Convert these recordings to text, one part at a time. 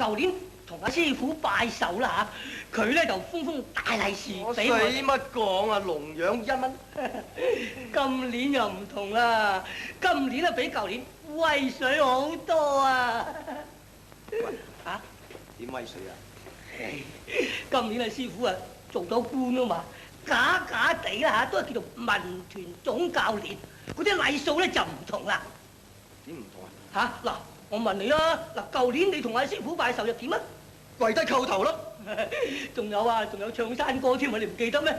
舊年同阿師傅拜壽啦嚇，佢咧就封大利是俾我。使乜講啊？龍養1蚊。今年又唔同啦，今年咧比舊年威水好多啊！嚇？點威水啊？今年啊，師傅啊做咗官啊嘛，假假地啦嚇，都係叫做民團總教練，嗰啲禮數咧就唔同啦。點唔同啊？嚇嗱，我問你啦，嗱舊年你同阿師傅拜壽又點啊？跪低叩頭咯。仲有啊，仲有唱山歌添啊，你唔記得咩？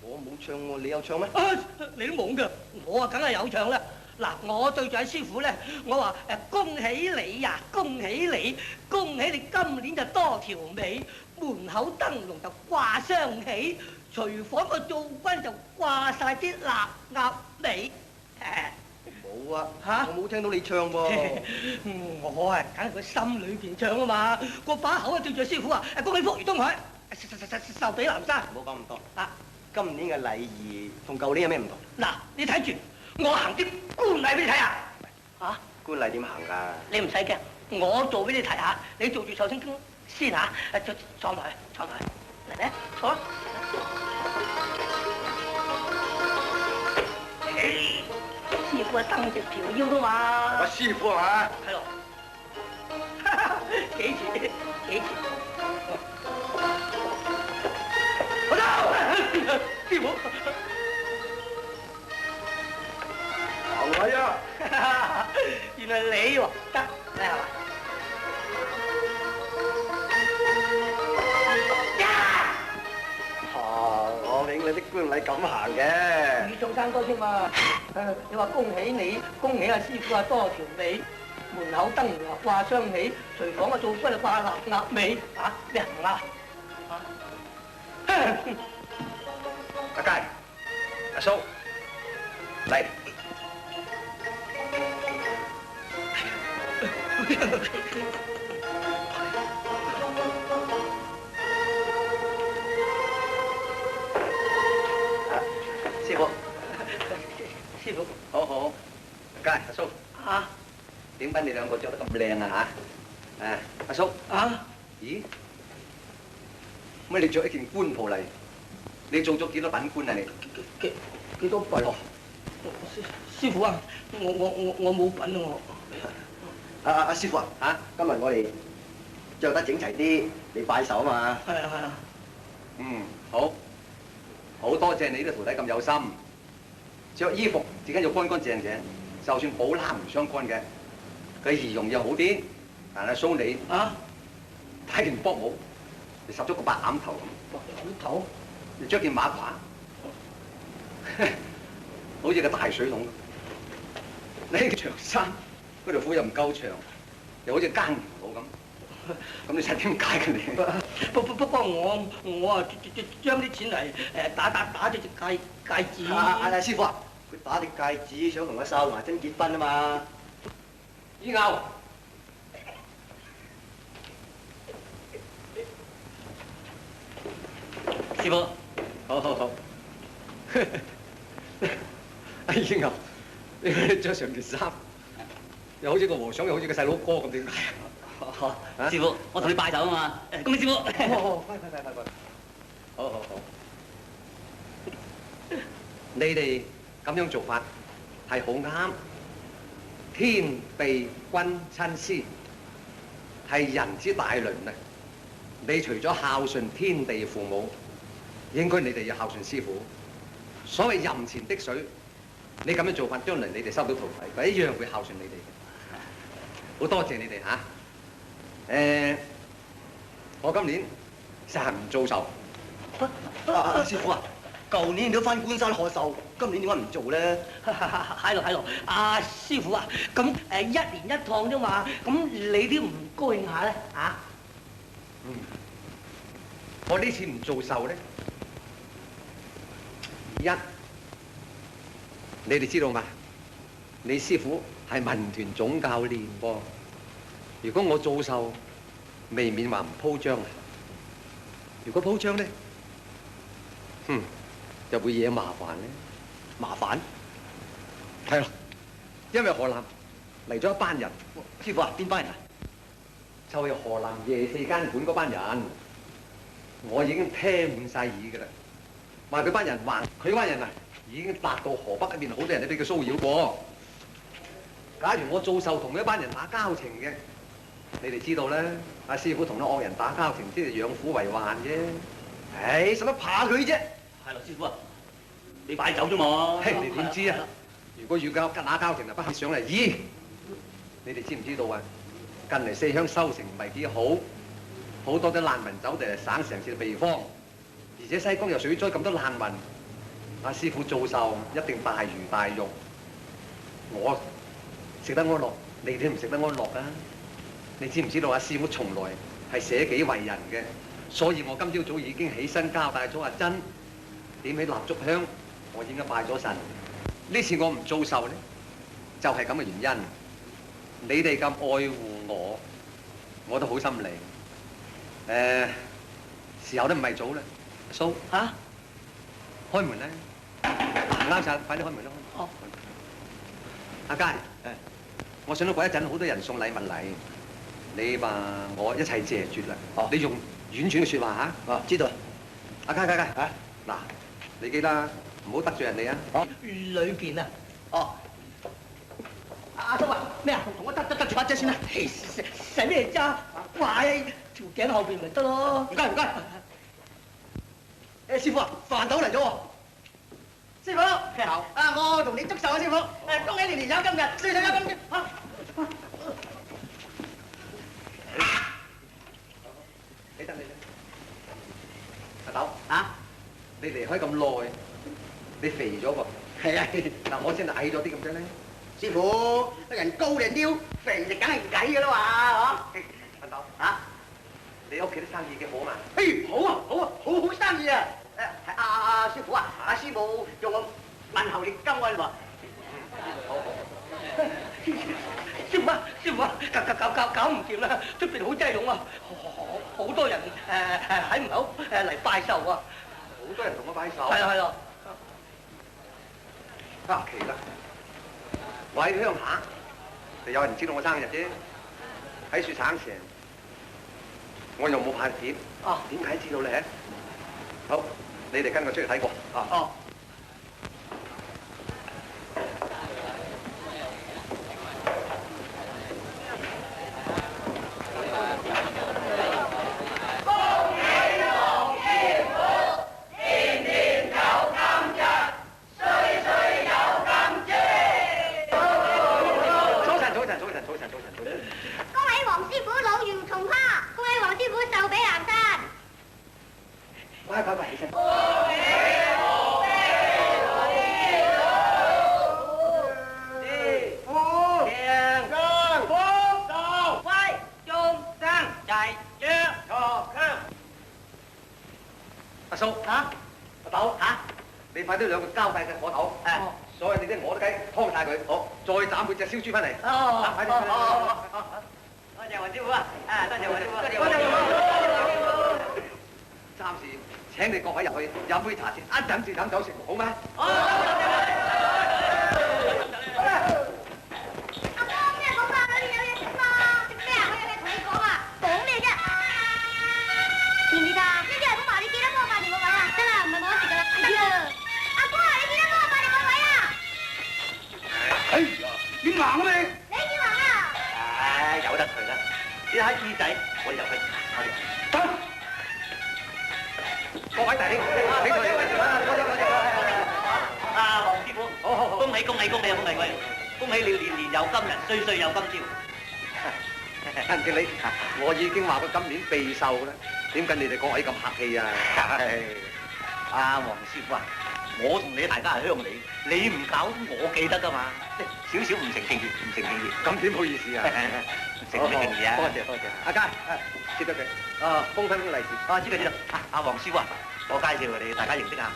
我冇唱喎，你有唱咩？啊，你都懵㗎，我啊梗係有唱啦。嗱，我對住阿師傅咧，我話恭喜你呀，恭喜你，恭喜你今年就多條尾，門口燈籠就掛雙喜，廚房個灶君就掛晒啲臘鴨尾。冇啊，嚇我冇聽到你唱喎。我係梗係佢心裏邊唱啊嘛，個把口啊對住師傅啊，恭喜福如東海，壽比南山。唔好講咁多。啊，今年嘅禮儀同舊年有咩唔同？嗱，你睇住，我行啲官禮俾你睇下。嚇？官禮點行㗎？你唔使驚，我做俾你睇下，你做住壽星公先嚇，坐埋去，坐埋去，嚟嚟，坐啦。師傅啊，蹬直條腰噶嘛。我師傅係嘛？係咯。幾時？幾時？好啦，師傅。行禮啊！原來你喎，得嚟係嘛？我永你啲官禮咁行嘅。你唱山歌添嘛？你話恭喜你，恭喜阿師傅啊多條尾，門口燈籠啊掛雙喜，廚房啊做骨啊掛臘鴨尾，嚇咩行啊？阿佳、阿蘇，嚟。師傅，師傅，好好。阿佳、阿蘇，啊點解你兩個着得咁靚啊嚇？阿蘇，啊！咦？乜你着一件官袍嚟？你做咗幾多品官啊你？幾多品？哦，師傅啊，我冇品啊我。阿師傅啊嚇，今日我哋着得整齊啲嚟拜壽啊嘛。係啊係啊。嗯，好，好多謝你啲徒弟咁有心，着衣服自己要乾乾淨淨，就算補攬唔相干嘅，佢儀容又好啲。但係蘇你啊！睇件薄帽，你十足個白欖頭咁，攬頭。你着件馬褂，好似個大水桶。你嘅長衫嗰條褲又唔夠長，又好似耕田佬咁。咁你實點解嘅你？不過我啊將啲錢嚟打咗隻戒指。阿師傅啊，佢打隻戒指想同阿秀華珍結婚啊嘛。依拗。師傅，好好好。阿英牛，你着上件衫，又好似個和尚，又好似個細佬哥咁，點解啊？師傅，我同你拜壽啊嘛，恭喜師傅。快！好好好。你哋咁樣做法係好啱。天地君親師係人之大倫啊！你除咗孝順天地父母，應該你哋要孝順師傅。所謂任前的水，你咁樣做法，將來你哋收到徒弟，佢一樣會孝順你哋嘅。好多謝你哋嚇。我今年實係唔做壽。師傅啊，舊年你都翻官山賀壽，今年點解唔做咧？係咯，阿師傅啊，咁一年一趟啫嘛，咁你都唔高興下咧嚇？我呢次唔做壽咧，一你哋知道嘛？你師傅係民團總教練噃，如果我做壽，未免話唔鋪張啊！如果鋪張咧，就會惹麻煩咧。麻煩？係咯，因為河南嚟咗一班人。師傅啊，邊班人啊？就係河南夜四間館嗰班人，我已經聽滿晒耳㗎啦。話佢班人話佢嗰班人啊，已經達到河北嗰邊好多人都俾佢騷擾過。假如我做壽同一班人打交情嘅，你哋知道啦，阿師傅同啲惡人打交情，即係養虎為患啫。唉，使乜怕佢啫？係啦，師傅啊，你擺酒啫嘛。嘿，你點知啊？如果要打交情，就不肯上嚟。咦，你哋知唔知道啊？近嚟四鄉收成唔係幾好，好多啲難民走嚟省城市嘅地方，而且西江又水災咁多難民，阿師傅做壽一定大魚大肉，我食得安樂，你哋唔食得安樂啊！你知唔知道阿師傅從來係捨己為人嘅，所以我今朝早已經起身交代咗阿珍點起蠟燭香，我應該拜咗神。呢次我唔做壽咧，就係咁嘅原因。你哋咁愛護我，我都好心領。時候都唔係早啦，蘇嚇，開門啦！啱晒，快啲開門啦！哦，阿佳，我想到嗰一陣好多人送禮物嚟，你話我一齊謝絕啦。哦，你用婉轉嘅説話嚇。哦，知道。阿佳，嚇，嗱，你記得唔好得罪人哋啊。哦，裏邊啊。哦。阿叔啊，咩啊？同我得住把遮先啦。使咩揸？掛喺條頸後邊咪得咯。唔該。師傅啊，飯到嚟咗喎。師傅，好。我同你祝壽啊，師傅。恭喜你年有今日，歲歲有今朝。你得。阿豆你離開咁耐，你肥咗噃。係啊。嗱，我先係矮咗啲咁啫咧。師傅，人高就刁，肥就梗係唔計噶啦嘛，嗬？阿豆你屋企啲生意幾好嘛？好生意啊！阿師傅啊，阿師傅叫我問候你金安喎。好。師傅啊，搞唔掂啦！出邊好擠擁啊，好多人喺門口嚟拜壽啊！好多人同我拜壽。係咯。奇啦！我喺鄉下，就有人知道我生日啫。喺雪橙城，我又冇派帖。點解知道咧？好，你哋跟我出去睇過。快起身！阿叔阿豆你快啲兩個交費嘅火頭，所有你啲鵝雞劏晒佢，好，再斬佢隻燒豬翻嚟。快啲！多謝黃師傅啊！多謝黃師傅，多謝暫時請你各位入去飲杯茶先，一陣先飲酒食好嗎？好。阿哥，咩講啊？裏面有嘢食嘛？食咩啊？我有嘢同你講啊！講咩啫？記唔記得？呢啲係咁話，你記得幫我霸定個位啊？得啦，唔係我食噶啦。係啊。阿哥啊，你記得幫我霸定個位啊？哎呀，點行啊你？你點行啊？唉，由得佢啦。呢喺耳仔，我入去。各位弟兄，黃師傅，好，恭喜恭喜！恭喜你年年有今日，歲歲有今朝。人哋你，我已經話過今年備壽啦，點解你哋各位咁客氣啊？黃師傅啊，我同你大家係鄉里，你唔搞我記得㗎嘛，少少唔成敬意，咁點好意思啊？唔成咩敬意啊？多謝。阿佳，接咗佢。封利是。知道。黃師傅啊，我介紹你大家認識下，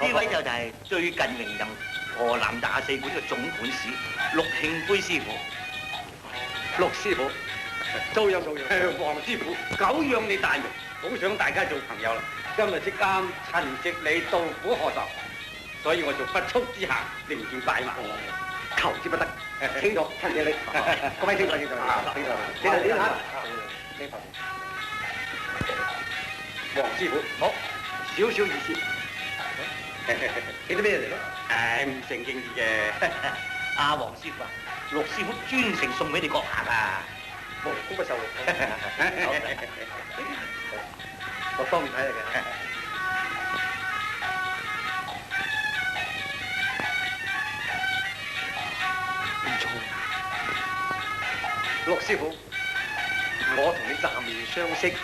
呢位就係最近榮任河南24館嘅總管事陸慶輝師傅。陸師傅，遭殃。黃師傅，久仰你大名，好想大家做朋友啦。今日即啱趁夕你到府賀壽，所以我就不速之下另見拜物，求之不得。清楚，陳謝你。各位清楚。你幾頭。黃師傅，好，少少意思。幾啲咩嚟咧？誒，唔成敬意嘅。阿黃師傅啊，陸師傅專程送俾你閣下啊！無功不受祿。我當然睇嚟嘅。陸師傅，我同你暫面相識，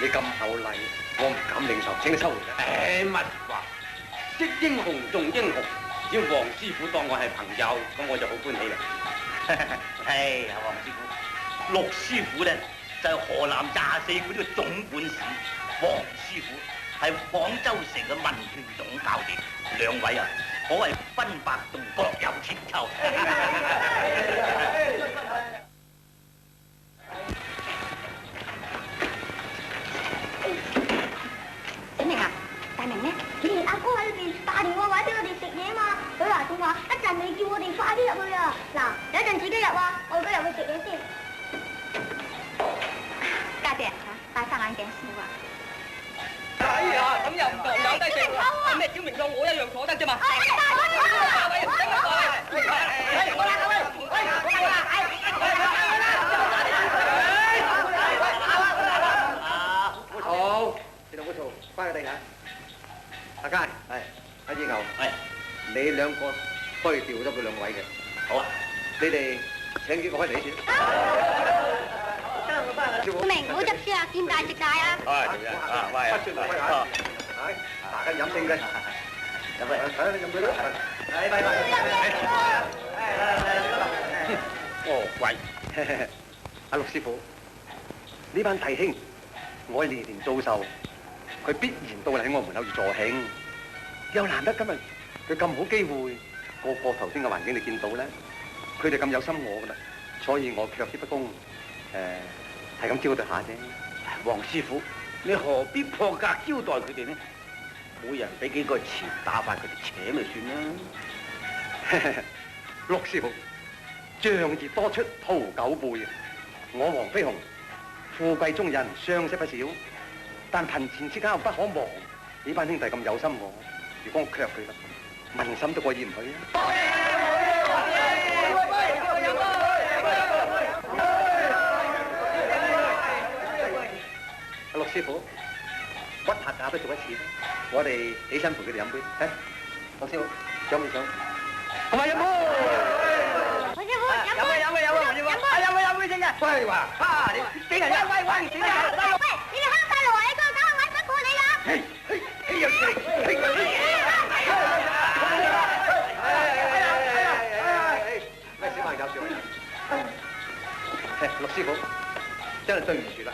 你咁厚禮，我唔敢領受，請你收回啦。誒，乜話？識英雄重英雄，只要黃師傅當我係朋友，咁我就好歡喜啦。係啊，黃師傅，陸師傅咧就係河南24館嘅總管事，黃師傅係廣州城嘅文拳總教練，兩位啊可謂分白同各有千秋。小明啊，大明咧，阿哥喺裏邊打電話話俾我哋食嘢嘛，佢話仲話一陣你叫我哋快啲入去啊！嗱，有一陣自己入啊，我而家入去食嘢先。家姐嚇，戴翻眼鏡先好啊！哎呀，咁又唔同有得食，咩小明當我一樣坐得啫嘛。好，你同我嘈，翻去地下。阿佳，係阿二牛，係你兩個可以調咗佢兩位嘅。好啊，你哋請幾個開嚟先。小明唔好執輸啊，見大食大啊！喂，不算開下，係大家飲勝嘅。飲咩？睇你飲佢啦。係，拜拜。哦，喂，阿陸師傅，呢班弟兄，我年年遭受，佢必然到嚟喺我門口助慶，又難得今日佢咁好機會，個頭先嘅環境你見到咧，佢哋咁有心我噶啦，所以我卻之不恭，係咁招待下啫。黃師傅，你何必破格招待佢哋呢？每人俾幾個錢打發佢哋扯咪算啦。陸師傅，仗義多出，屠狗輩。我黃飛鴻，富貴中人，相識不少，但貧賤之交不可忘。呢班兄弟咁有心我，如果我卻佢啦，問心都過意唔去啊！阿陸師傅，屈下架都做一次啦，我哋起身陪佢哋飲杯，陸師傅，想唔想？同埋飲杯。黃師傅，飲杯。飲杯先嘅。喂話，你俾人喂，喂，你哋慳晒路啊！你個狗揾得過你㗎？咩小朋友笑？陸師傅，真係對唔住啦，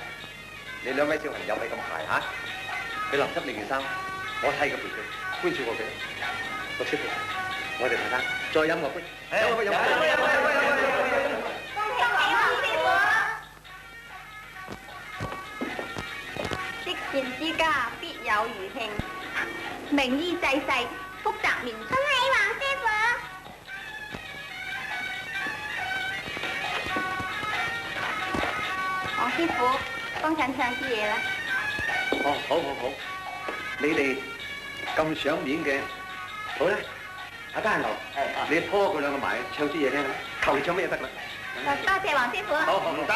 你兩位小朋友咪咁排嚇，佢淋濕你件衫，我替佢賠罪，寬恕我佢。陸師傅，我哋大家再飲個杯，積善之家必有餘慶，名醫濟世，福澤綿延。恭喜黃師傅！黃師傅，幫襯唱啲嘢啦。哦，好，你哋咁賞面嘅，好啦，阿家牛，你拖佢兩個埋唱支嘢聽啦，求唱咩就得啦。多謝黃師傅。好唔得，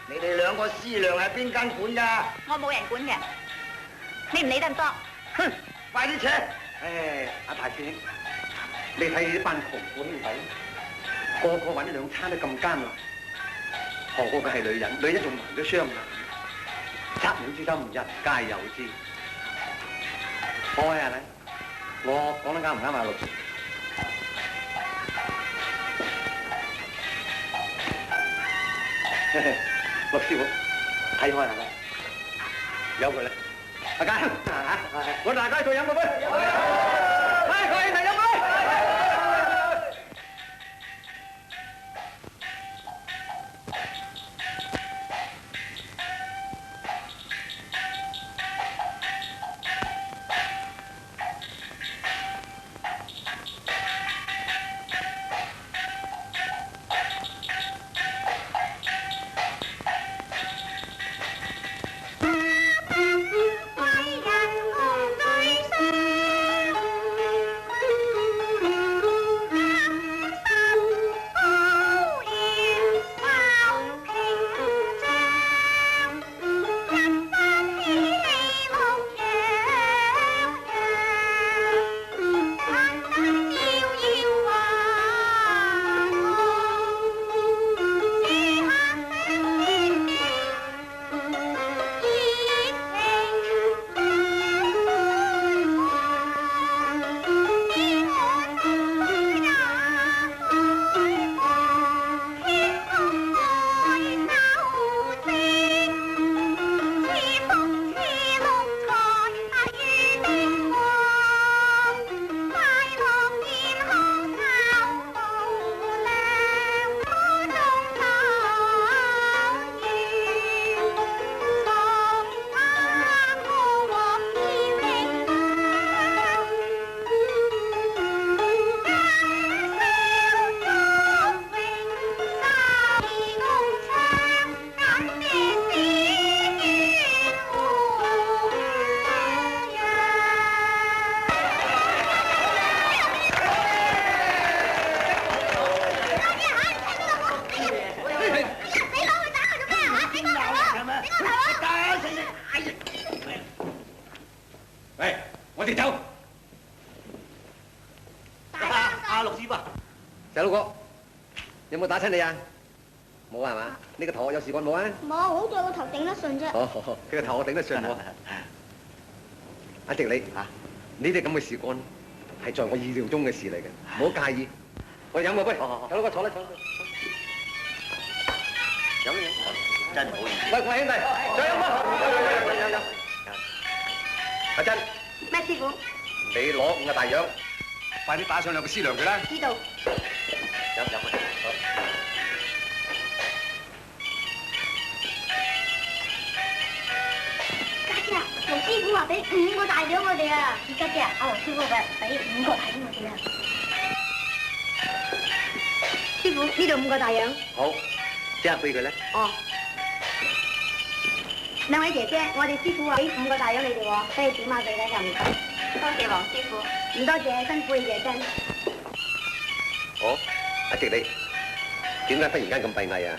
你哋兩個師娘喺邊間館㗎？我冇人管嘅，你唔理得咁多。哼，快啲扯！阿大師兄，你睇呢班窮苦兄弟，個個揾兩餐都咁艱難，何況佢係女人，女人仲盲咗雙眼，惻隱之心，人皆有之。各位啊，我講得啱唔啱啊，陸師？陸師傅，睇開啦，有佢啦，阿佳，我大家再飲個杯，快佢嚟飲杯。佬哥，有冇打親你啊？冇係嘛？你個頭有事幹冇啊？冇，好在個頭頂得順啫。哦，佢個頭我頂得順喎。阿迪你嚇，呢啲咁嘅事幹係在我意料中嘅事嚟嘅，唔好介意。我飲啊，喂，細佬哥坐啦坐啦。飲啦飲。真唔好意思。喂，兄弟，再飲啊！飲。阿珍，咩師傅？你攞5個大洋，快啲打上2個師娘佢啦。知道。飲啊！盧師傅話俾5個大洋我哋啊！家姐啊，阿黃師傅話俾5個大洋我哋啊！師傅，呢度5個大洋。好，即刻俾佢咧。哦。兩位姐姐，我哋師傅話俾5個大洋你哋喎，俾你點下佢咧就唔該。多謝黃師傅。唔多謝，辛苦你哋真。好，阿迪你點解忽然間咁閉翳啊？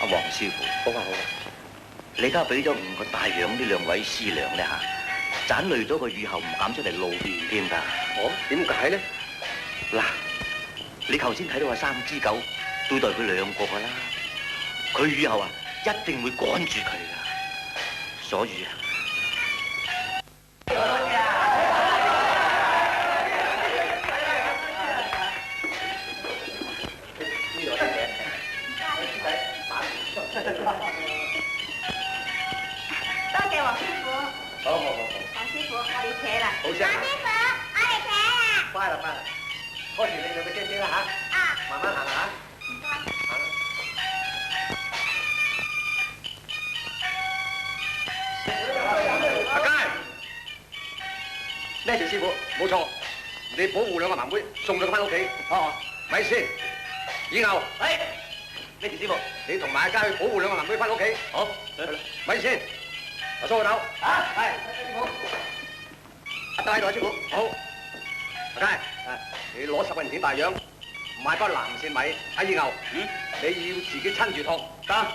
阿黃師傅，好啊好啊。你而家俾咗5個大洋呢2位師娘咧嚇，盞累咗佢以後唔敢出嚟露面添㗎。哦，點解咧？嗱，你頭先睇到阿3隻狗對待佢2個㗎啦，佢以後啊一定會趕住佢㗎，所以啊。好聲。黃師傅，我哋請啦。乖啦乖啦，拖住你2個姐姐啦嚇。啊。慢慢行嚇。唔該。阿佳，咩事師傅？冇錯，你保護2個盲妹，送咗佢翻屋企。哦，咪先。以後，咩事師傅？你同埋阿佳去保護2個盲妹翻屋企。好。咪先。阿蘇個頭。啊，係。師傅。阿佳喺度啊，師傅。好。阿佳，你攞10個銀錢大洋，買包藍線米。阿以後，你要自己親自托。得。阿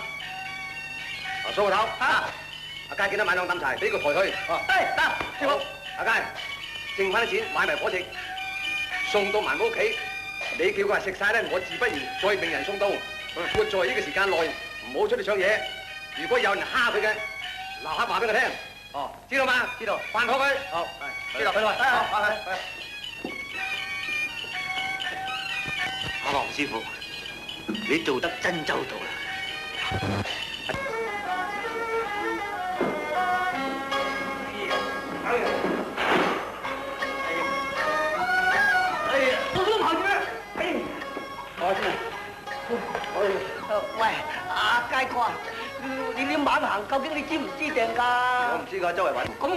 蘇個頭。啊。阿佳記得買2擔柴，俾佢抬去。哦，得，師傅。阿佳，剩翻啲錢買埋伙食，送到盲妹屋企。你叫佢話食晒咧，我自不然再命人送到。活在呢個時間內，唔好出去搶嘢。如果有人蝦佢嘅，立刻話俾我聽。哦，知道嗎？知道。辦妥佢。好，係。知道。去啦，好，去。阿黃師傅，你做得真周到啦。喂，阿佳哥啊，你啲猛行究竟你知唔知定㗎？我唔知㗎，周圍揾。咁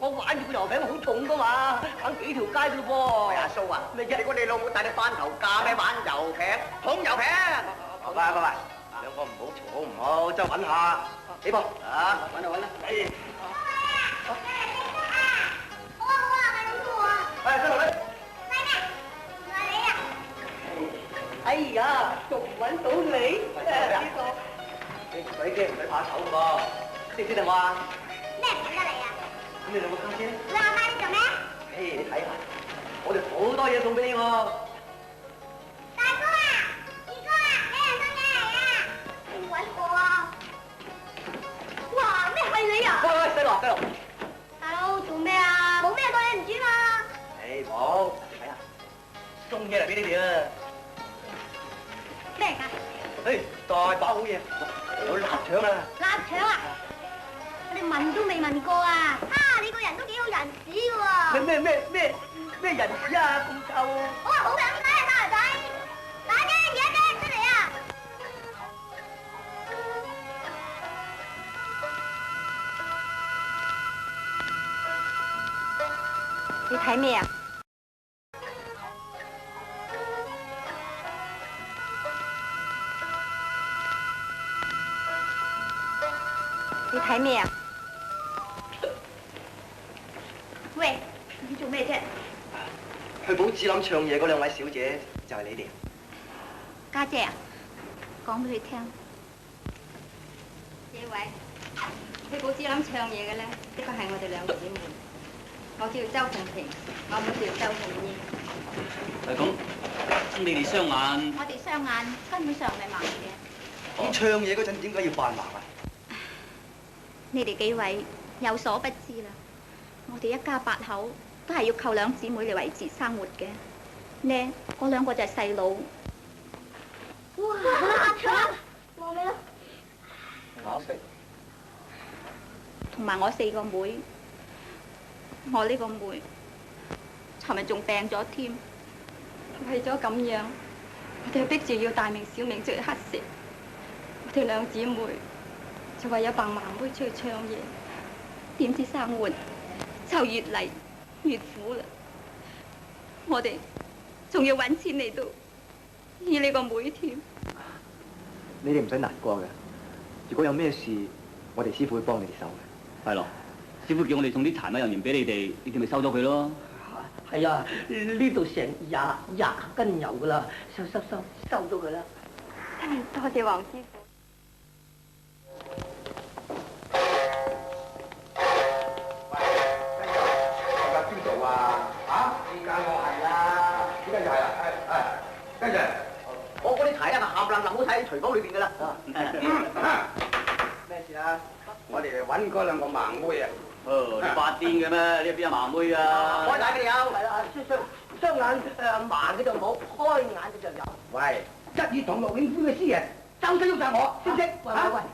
我玩住個油餅好重㗎嘛，行幾條街㗎咯噃。喂，阿蘇啊，咩啫？你估你老母帶你翻頭嫁咩玩油餅？捧油餅！喂，兩個唔好嘈好唔好？周揾下。起步。啊，揾啦。好啊，係咁做啊。係，跟落嚟。係你啊。哎呀，仲揾到你？呢個。你唔使驚，唔使怕醜㗎噃。識唔識定我啊？咩唔得你啊？咁你2個家姐？你話翻呢做咩？你睇下，我哋好多嘢送俾你喎。大哥啊，二哥啊，有人送嘢嚟啊！你揾我啊？哇，咩係你啊？喂，細路。大佬做咩啊？冇咩當你唔知嘛？冇，睇下，送嘢嚟俾你哋啊。咩㗎？大把好嘢，有臘腸啊！臘腸啊！我哋問都未問過啊！你個人都幾好人屎㗎喎！咩人屎啊？咁臭！好啊，好嘅，咁睇下大仔，大姐，而家出嚟啊！你睇咩啊？你睇咩啊？喂，你做咩啫？去寶芝林唱嘢嗰2位小姐就係你哋。家姐啊，講俾佢聽。這位去寶芝林唱嘢嘅咧，的確係我哋2姊妹。我叫周鳳萍，我妹叫周鳳英。咁你哋雙眼，我哋雙眼根本上唔係盲嘅。你唱嘢嗰陣點解要扮盲啊？你哋幾位有所不知啦，我哋一家8口都係要靠兩姊妹嚟維持生活嘅。呢，嗰2個就係細佬。哇！阿長，望你啦。我食。同埋我4個妹，我呢個妹尋日仲病咗添。為咗咁樣，我哋逼住要大名小名出去乞食。我哋2姊妹就為咗扮盲妹出去唱嘢，點知生活就越嚟越苦啦。我哋仲要揾錢嚟到醫你個妹添。你哋唔使難過嘅，如果有咩事，我哋師傅會幫你哋手嘅。係咯，師傅叫我哋送啲柴米油鹽俾你哋，你哋咪收咗佢咯。係啊，呢度成廿斤油噶啦，收咗佢啦。多謝黃師傅。邊度啊？呢間我係啦，呢間就係啦，跟住我嗰啲鞋啊，冚唪唥好睇喺廚房裏邊噶啦。咩事啊？我哋嚟揾嗰2個盲妹啊！你發癲嘅咩？呢邊有盲妹啊？開大嘅有。係啦，雙眼盲嘅就冇，開眼嘅就有。喂，一於同陸永夫嘅師爺爭取喐晒我，識唔識？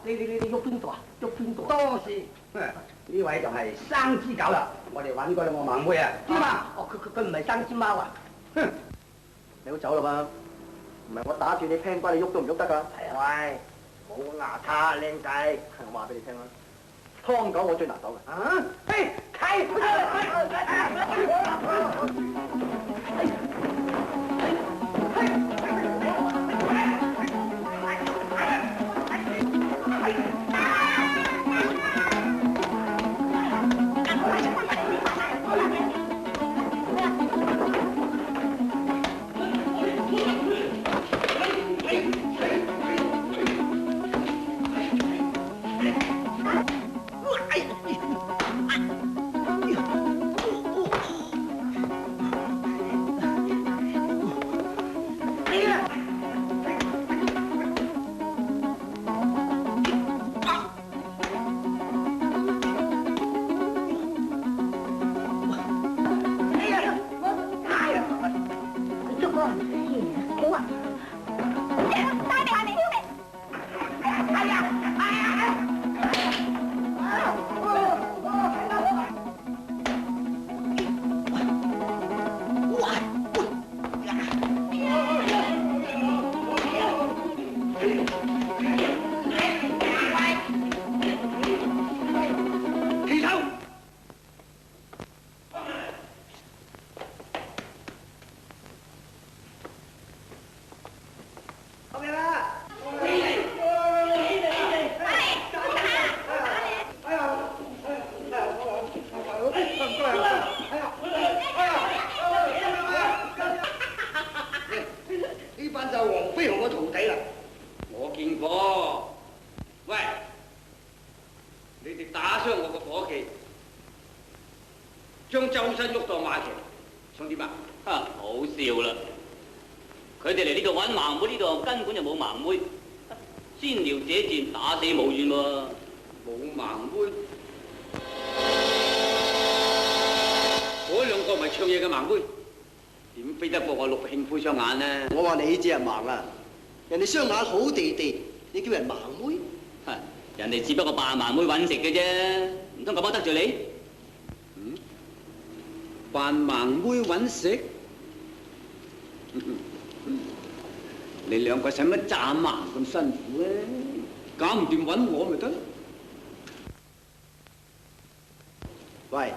喂，你喐邊度啊？喐邊度？多事。呢位就係生枝狗啦，我哋揾嗰2個盲妹啊！知嘛？哦，佢唔係生隻貓啊！哼，你好走啦嘛？唔係我打住你聽翻，你喐都唔喐得㗎。喂，冇牙刷，靚仔，我話俾你聽啦，劏狗我最拿手嘅。啊？嘿，係。將周身喐當馬騎，想點啊？好笑啦！佢哋嚟呢度揾盲妹，呢度根本就冇盲妹，先撩者賤，打死冇怨喎。冇盲妹，嗰2個咪唱嘢嘅盲妹，點飛得過我陸慶魁雙眼呢？我話你只係盲啊！人哋雙眼好地地，你叫人盲妹？人哋只不過扮盲妹揾食嘅啫，唔通咁樣得罪你？扮盲妹揾食？你2個使乜詐盲咁辛苦咧？搞唔掂揾我咪得？喂，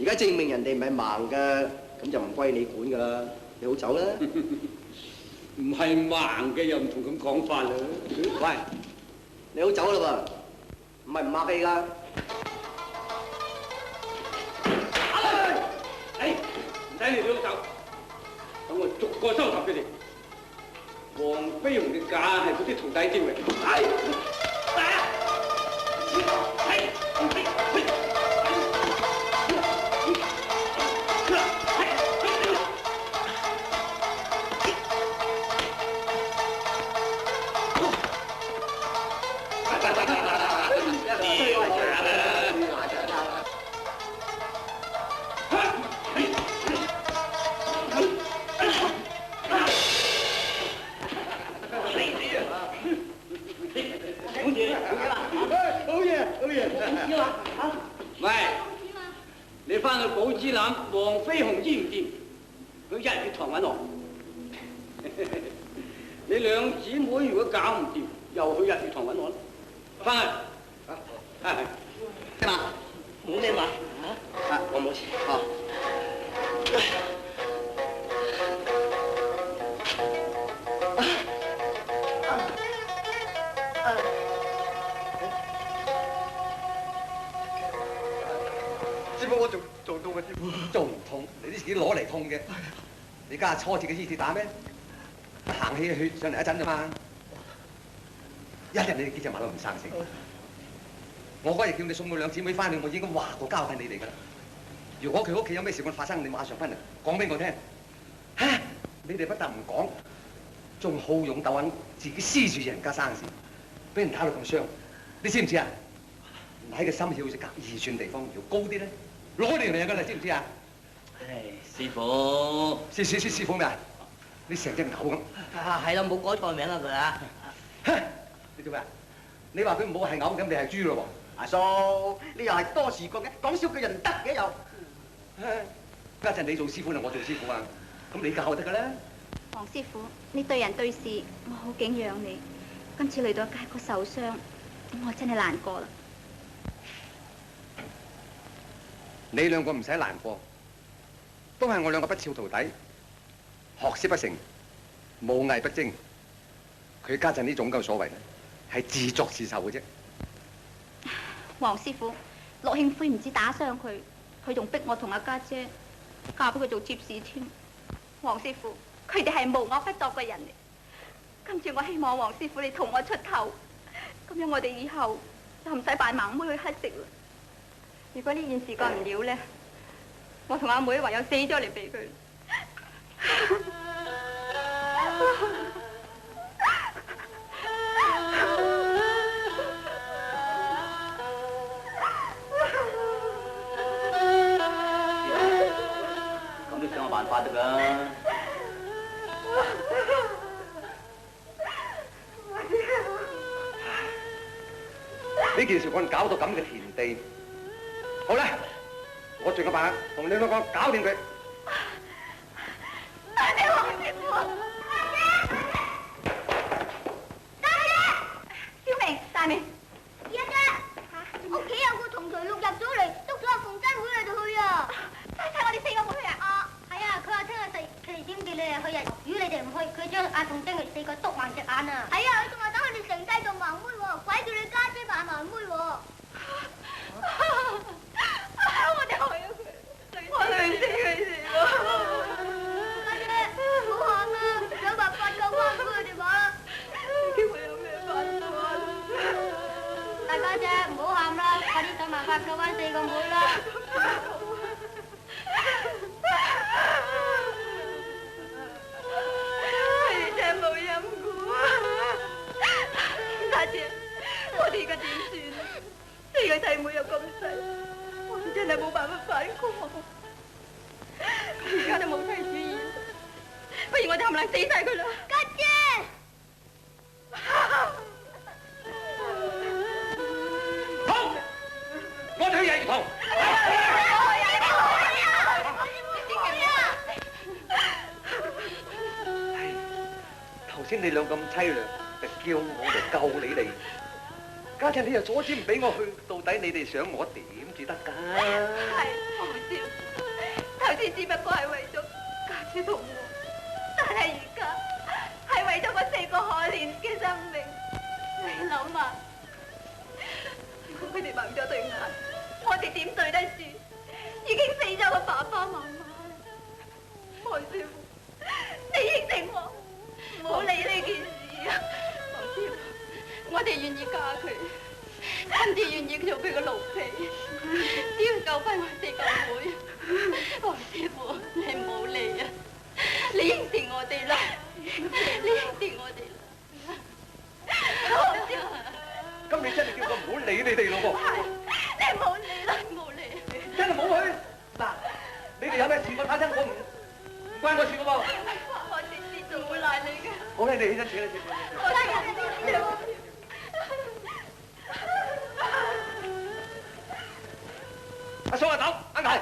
而家證明人哋唔係盲嘅，咁就唔歸你管噶啦。你好走啦！唔係盲嘅又唔同咁講法啦。喂，你好走啦噃，唔係唔客氣噶。唔使你哋好走，等我逐個收拾佢哋。黃飛鴻嘅架係嗰啲徒弟招嚟。你翻去寶芝欖黃飛鴻知唔知？佢日月堂揾我。你兩姊妹如果搞唔掂，又去日月堂揾我啦。翻去。咩嘛？冇咩話啊，我冇事。哦。師傅，我做到嘅師傅，做唔痛，你啲自己攞嚟痛嘅。你家下搓住個醫鐵打咩？行氣血上嚟一陣啫嘛。一日你哋幾隻馬都唔生性。我嗰日叫你送佢兩姊妹翻去，我已經話過交替你哋㗎啦。如果佢屋企有咩事況發生，你馬上翻嚟講俾我聽。嚇！你哋不但唔講，仲好勇鬥狠，自己私住人家生事，俾人打到咁傷，你知唔知啊？喺個心要隔2寸地方，要高啲咧，攞嚟㗎啦，知唔知啊？唉，師傅，師傅咩啊？你成隻牛咁。係啦，冇改錯名啦佢啊！你做咩啊？你話佢唔好係牛咁，你係豬咯喎！阿叔，你又係多事講嘅，講少句人唔得嘅又。家陣你做師傅啦，我做師傅啊，咁你教就得㗎啦。黃師傅，你對人對事，我好敬仰你。今次嚟到街角受傷，我真係難過啦。你兩個唔使難過，都係我兩個不肖徒弟，學識不成，武藝不精。佢家陣呢種咁所謂咧，係自作自受嘅啫。黃師傅，陸慶輝唔知打傷佢，佢仲逼我同阿家姐嫁俾佢做妾侍添。黃師傅，佢哋係無惡不作嘅人嚟。今次我希望黃師傅你同我出頭，咁樣我哋以後就唔使扮盲妹去乞食啦。如果呢件事過唔了咧，我同阿妹唯有死咗嚟俾佢。咁都想個辦法得㗎。呢件事我搞到咁嘅田地，好啦，我盡個辦法同你兩個搞掂佢。多謝黃師傅。家姐，小明，大明，而家屋企有個同台六入咗嚟，督咗阿鳳珍妹喺度去啊！帶晒我哋4個妹去啊！係啊，佢話聽日4點叫你哋去啊！如果你哋唔去，佢將阿鳳珍佢4個篤盲隻眼啊！係啊，佢仲話等佢哋成世做盲妹喎，鬼叫你家姐扮盲妹喎！我哋害咗佢，我累死佢哋喎！家姐，唔好喊啦，想辦法救翻佢哋嘛！叫我有咩辦法？大家姐唔好喊啦，快啲想辦法救翻4個妹啦！你哋真係冇陰辜啊！家姐，我哋而家點算啊？4個細妹又咁細，我哋真係冇辦法反抗。而家都冇晒主意，不如我哋冚唪唥死晒佢啦！家姐，好，我哋去日月堂。頭先你兩咁凄涼，就叫我嚟救你哋。家陣你又阻止唔俾我去，到底你哋想我點至得㗎？係黃師傅，頭先只不過係為咗家姐同我，但係而家係為咗嗰4個可憐嘅生命。你諗下，如果佢哋盲咗對眼，我哋點對得住已經死咗嘅爸爸媽媽？黃師傅，你應承我，唔好理呢件事啊！黃師傅，我哋願意嫁佢。甚至願意做佢個奴婢，只要救翻我4個妹。黃師傅，你唔好嚟啊！你應承我哋啦，你應承我哋啦。黃師傅，咁你真係叫我唔好理你哋咯噃？你唔好嚟啦，唔好嚟。真係冇去嗱，你哋有咩事我發生，我唔關我事噶噃。我哋知道會賴你嘅。好啦，你起身請你食。阿嫂阿豆，啱係。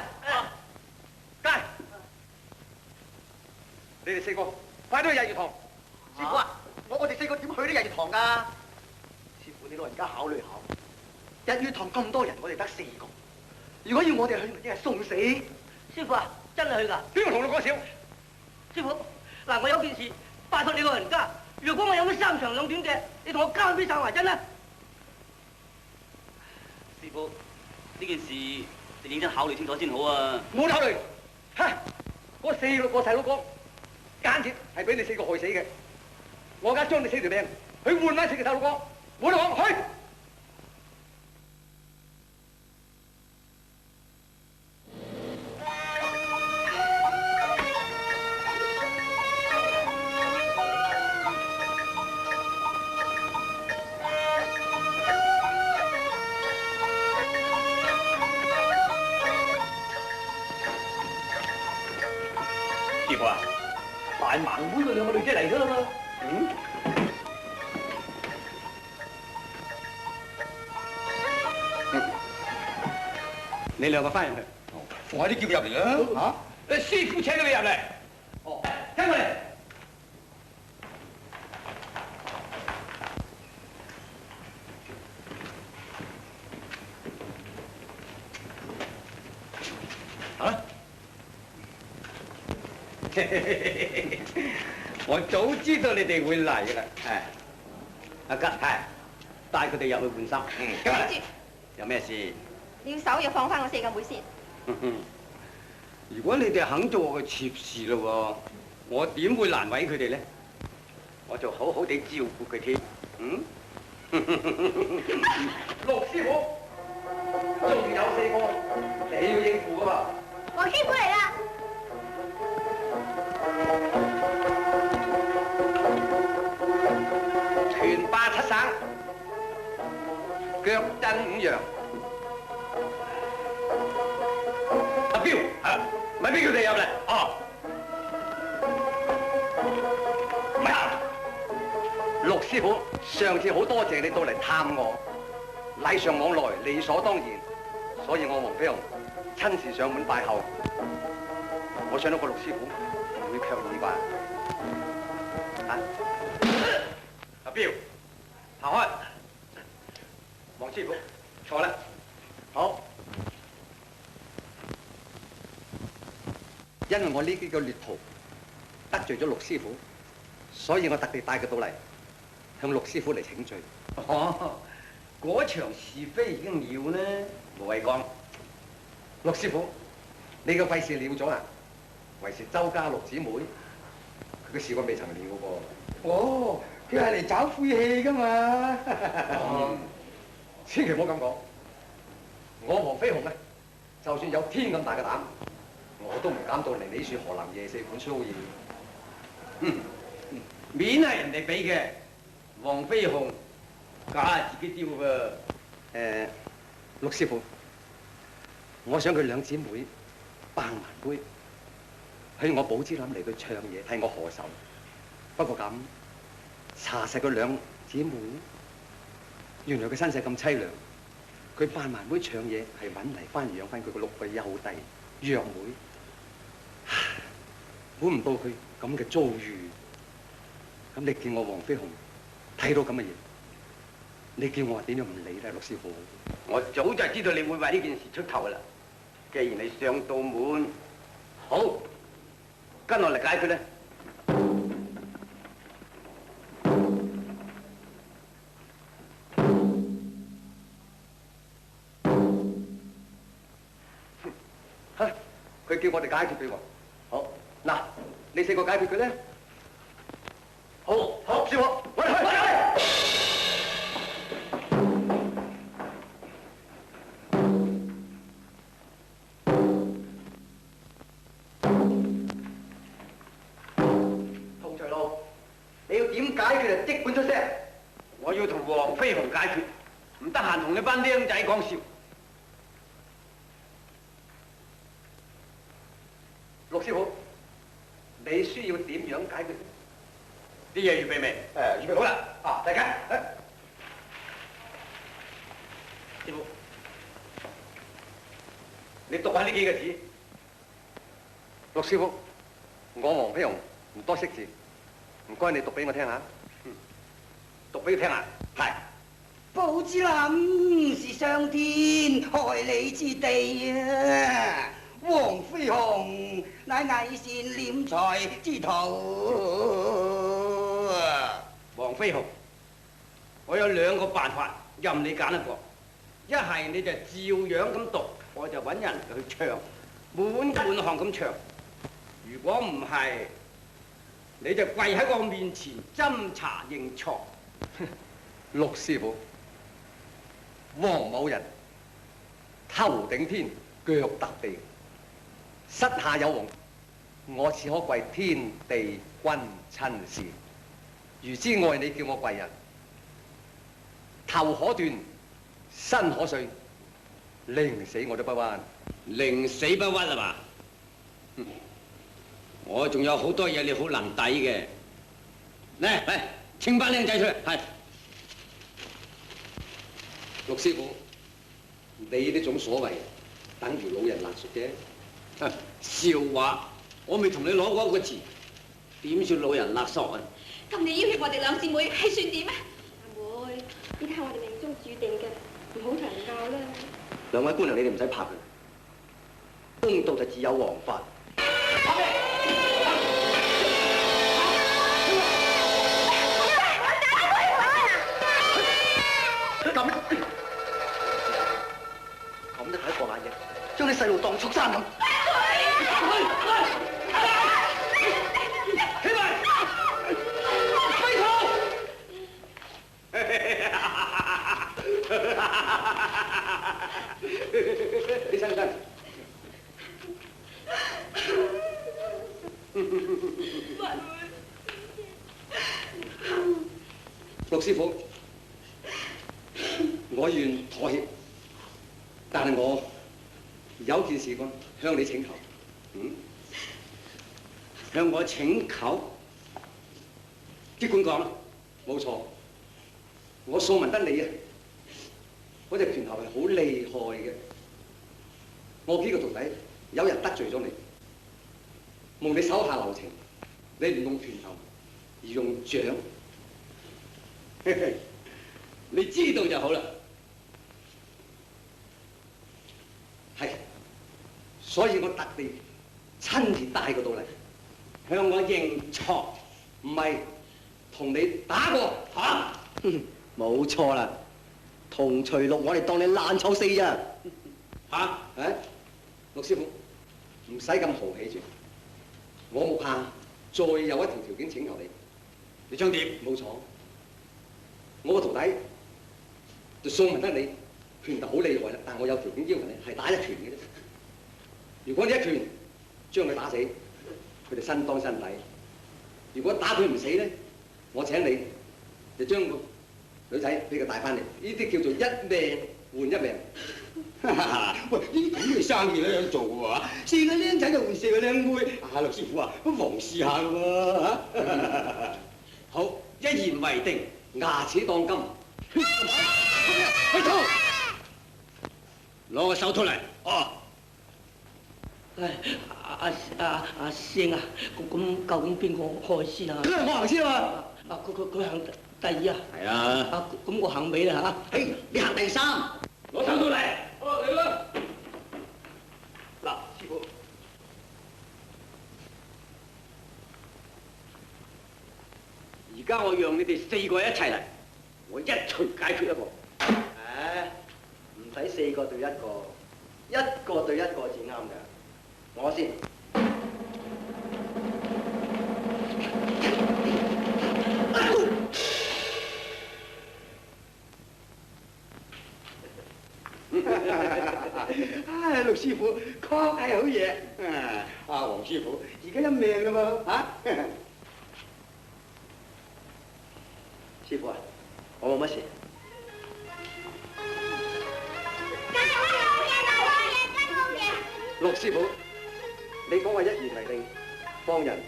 哋4個快啲去日月堂。師傅啊，我哋4個點去得日月堂㗎？師傅，你老人家考慮下，日月堂咁多人，我哋得4個。如果要我哋去，咪即係送死。師傅啊，真係去㗎？邊個同你講笑？師傅，嗱，我有件事拜託你老人家，如果我有咩3長2短嘅，你同我交俾曬華珍啦。師傅，呢件事你認真考慮清楚先好啊！冇考慮，嚇！嗰4個細佬哥，間接係俾你4個害死嘅。我而家將你4條命去換翻4個細佬哥，冇得講，去！師傅啊，大盲會嗰2個女仔嚟咗啦嘛。你2個翻入去。快啲叫佢入嚟啦！嚇！師傅請咗你入嚟。哦，聽我嚟。嚇！我早知道你哋會嚟㗎啦。係，阿吉係帶佢哋入去換衫。今日有咩事？你要手要放翻我4個妹先。如果你哋肯做我嘅妾侍咯喎，我點會難為佢哋咧？我就好好地照顧佢添。陸師傅，仲有4個，你要應付㗎嘛？黃師傅嚟啦！拳霸7省，腳震5陽。阿彪，咪俾佢哋入嚟。哦。唔係啊，陸師傅，上次好多謝你到嚟探我，禮尚往來，理所當然。所以我黃飛鴻親自上門拜候。我想到個陸師傅唔會卻意啩？阿彪，行開。黃師傅，坐啦。好。因為我呢幾個劣徒得罪咗陸師傅，所以我特地帶佢到嚟，向陸師傅嚟請罪。哦，嗰場是非已經了呢，無謂講。陸師傅，你個費事了咗啦，為是周家陸姊妹，佢嘅事我未曾了嘅噃。哦，佢係嚟找晦氣㗎嘛。千祈唔好咁講。我黃飛鴻咧，就算有天咁大嘅膽，我都唔敢到嚟你處河南夜4館騷擾。面係人哋俾嘅，黃飛鴻假係自己丟㗎。陸師傅，我想佢2姊妹扮埋杯，去我寶芝林嚟到唱嘢，替我賀壽。不過咁查實佢2姊妹，原來佢身世咁凄涼，佢扮埋妹唱嘢係揾嚟翻養翻佢個6個幼弟養妹。估唔到佢咁嘅遭遇，咁你見我黃飛鴻睇到咁嘅嘢，你叫我話點樣唔理咧，陸師傅？我早就知道你會為呢件事出頭啦。既然你上到門，好，跟我嚟解決咧。佢叫我哋解決佢喎。好，嗱，你4個解決佢咧。好，好，師傅，我哋去。洪長路，你要點解決就即管出聲。我要同黃飛鴻解決，唔得閒同你班僆仔講笑。陸師傅，你需要點樣解決？啲嘢預備未？預備好啦。啊，大家，師傅，你讀下呢幾個字。陸師傅，我黃飛鴻唔多識字，唔該你讀俾我聽下。讀俾佢聽啊！係。寶芝林是上天害你之地啊！黃飛鴻乃偽善斂財之徒啊！黃飛鴻，我有2個辦法，任你揀一個。一係你就照樣咁讀，我就揾人去唱，滿項咁唱。如果唔係，你就跪喺我面前斟茶認錯。陸師傅，黃某人頭頂天，腳踏地，膝下有黃，我只可跪天地君親事。如知愛你，叫我跪人，頭可斷，身可碎，寧死我都不屈。寧死不屈係嘛？我仲有好多嘢你好能抵嘅。嚟，請班靚仔出嚟。係。陸師傅，你呢種所謂等於老人勒索啫。笑話，我未同你攞過一個字，點算老人勒索啊？咁你要挾我哋2姊妹係算點啊？阿妹，呢啲係我哋命中注定嘅，唔好長教啦。兩位姑娘，你哋唔使怕佢，公道就自有王法。咁都睇過眼嘢，將啲細路當畜生咁。起嚟！揮頭！你信唔信？陸師傅，我願妥協，但係我有件事向你請求。向我請求？即管講啦。冇錯，我素聞得你啊，嗰隻拳頭係好厲害嘅。我幾個徒弟有人得罪咗你，望你手下留情，你唔用拳頭，而用掌。你知道就好啦。係，所以我特地親自帶佢到嚟，向我認錯，唔係同你打過嚇。冇錯啦，同隨陸我哋當你爛臭四咋。嚇？陸師傅，唔使咁豪氣住，我冇怕再有一條條件請求你。你想點？冇錯，我個徒弟就素聞得你拳頭好厲害啦，但我有條件要求你係打1拳嘅啫。如果你1拳將佢打死，佢哋身當身抵；如果打佢唔死咧，我請你就將個女仔俾佢帶翻嚟，呢啲叫做1命換1命。喂，呢啲咁嘅生意咧有做喎，4個僆仔就換4個僆妹。陸師傅啊，不妨試下嘅喎。好，一言為定，牙齒當金。開刀！攞個手套嚟。哦。阿師兄啊，咁究竟邊個開先啊？梗係我行先啊嘛。佢行第2啊？係啊。咁我行尾啦嚇。你行第3。攞手套嚟。哦，嚟啦。嗱，師傅，而家我讓你哋4個一齊嚟，我一錘解決一個。唔使4個對1個，1個對1個至啱㗎。我先。陸師傅確係好嘢。黃師傅，而家1命㗎嘛嚇。師傅啊，我冇乜事。陸師傅，你講話1言為定，幫人，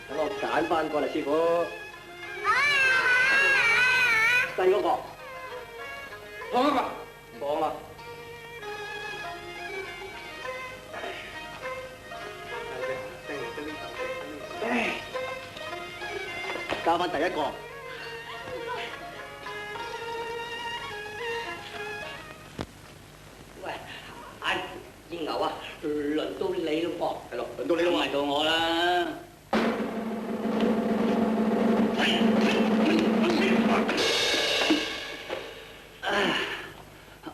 等我揀翻過嚟，師傅。第嗰個，放一個，放啊！教翻第一個。喂，阿燕牛啊，輪到你咯噃。係咯，輪到你咯喎。到我啦。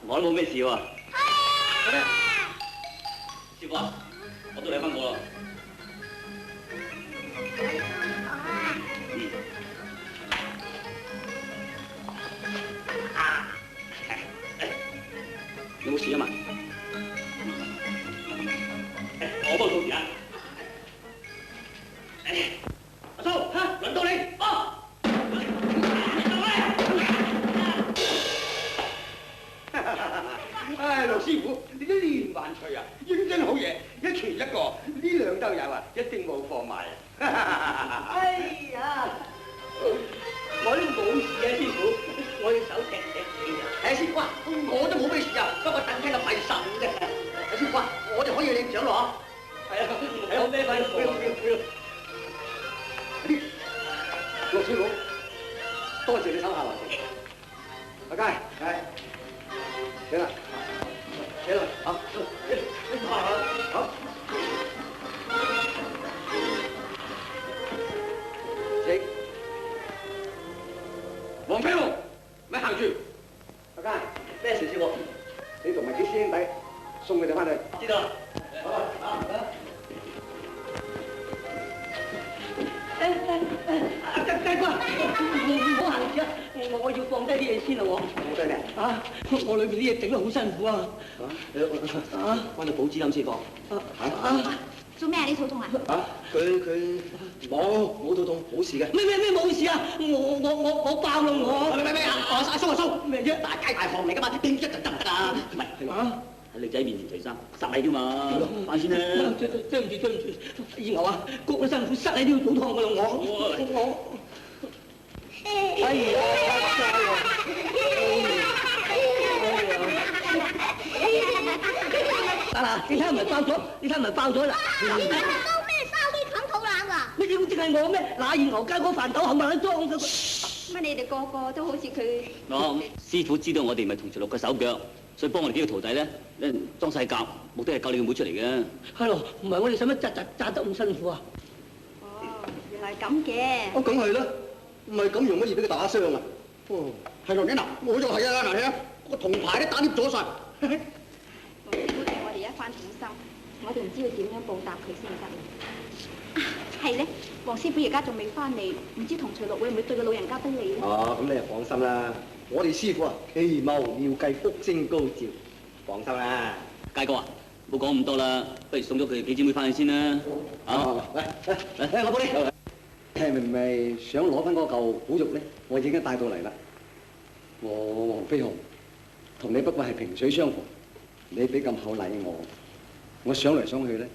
我都冇咩事喎。師傅啊，我都嚟翻我啦。有冇事啊嘛？我幫你做嘢。阿蘇，輪到你，哦！唉，陸師傅，你都連環錘啊，認真好嘢，一拳一個，呢兩兜友啊，一定冇貨賣。哎呀，我都冇事啊，師傅，我隻手踢踢你啊。誒，師傅啊，我都冇咩事啊，不過等聽個肺腎啫。師傅啊，我哋可以領獎咯係啊，有咩吩咐？陸師傅，多謝你手下留情。阿佳，係，請啦，請啦，好，好，請。黃飛鴻，咪行住。阿佳，咩事師傅？你同埋啲師兄弟送佢哋翻去。知道啦。雞哥，唔好行住啊！我要放低啲嘢先啦喎。放低咩？啊！我裏邊啲嘢整得好辛苦啊！幫你補資金先講。做咩啊？你肚痛啊？佢冇肚痛，冇事嘅。咩冇事啊！我爆啦我！咩阿蘇咩啫？大街大巷嚟噶嘛，叮一就得唔得啊？唔係啊！喺女仔面前除衫，塞你啫嘛。翻先啦。對唔住，燕牛啊，焗得辛苦，塞你都要肚痛噶啦我。哎呀！得啦，你睇係咪爆咗？你睇係咪爆咗啦？燒咩燒啲啃肚腩啊？你要淨係我咩？嗱，燕牛街嗰飯豆冚唪唥裝咗。乜你哋個個都好似佢？師傅知道我哋唔係同隨六嘅手腳，所以幫我哋幾個徒弟咧，裝晒甲，目的係救你個妹出嚟嘅。係咯，唔係我哋使乜扎得咁辛苦啊？哦，原來咁嘅。哦，梗係啦，唔係咁容乜易俾佢打傷啊？哦，係羅英嗱，我就係啊，嗱你啊，個銅牌都打跌咗晒。黃師傅對我哋一番苦心，我哋唔知要點樣報答佢先得。係咧，黃師傅而家仲未翻嚟，唔知同徐樂會唔會對個老人家不利咧？哦，咁你就放心啦。我哋師傅啊，奇謀妙計，福星高照，放心啦。佳哥啊，冇講咁多啦，不如送咗佢哋幾姊妹翻去先啦。嚟，我幫你。係咪想攞翻嗰嚿寶玉咧？我已經帶到嚟啦。我黃飛鴻同你不過係萍水相逢，你俾咁厚禮我想嚟想去咧，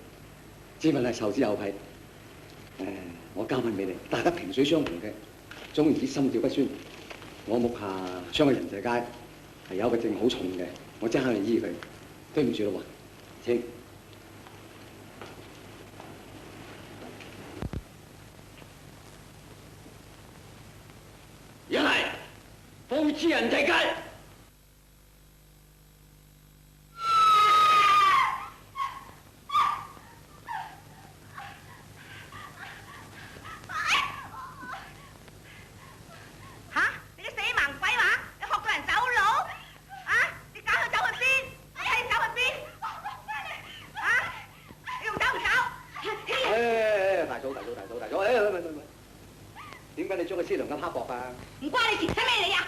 只問係受之有愧。我交翻俾你，大家萍水相逢嘅，總言之心照不宣。我目下傷喺人世街，係有一個症好重嘅，我即刻去醫佢。對唔住咯喎，請。一嚟報知人世界。點解你將個師娘咁刻薄啊？唔關你事，睇咩你啊？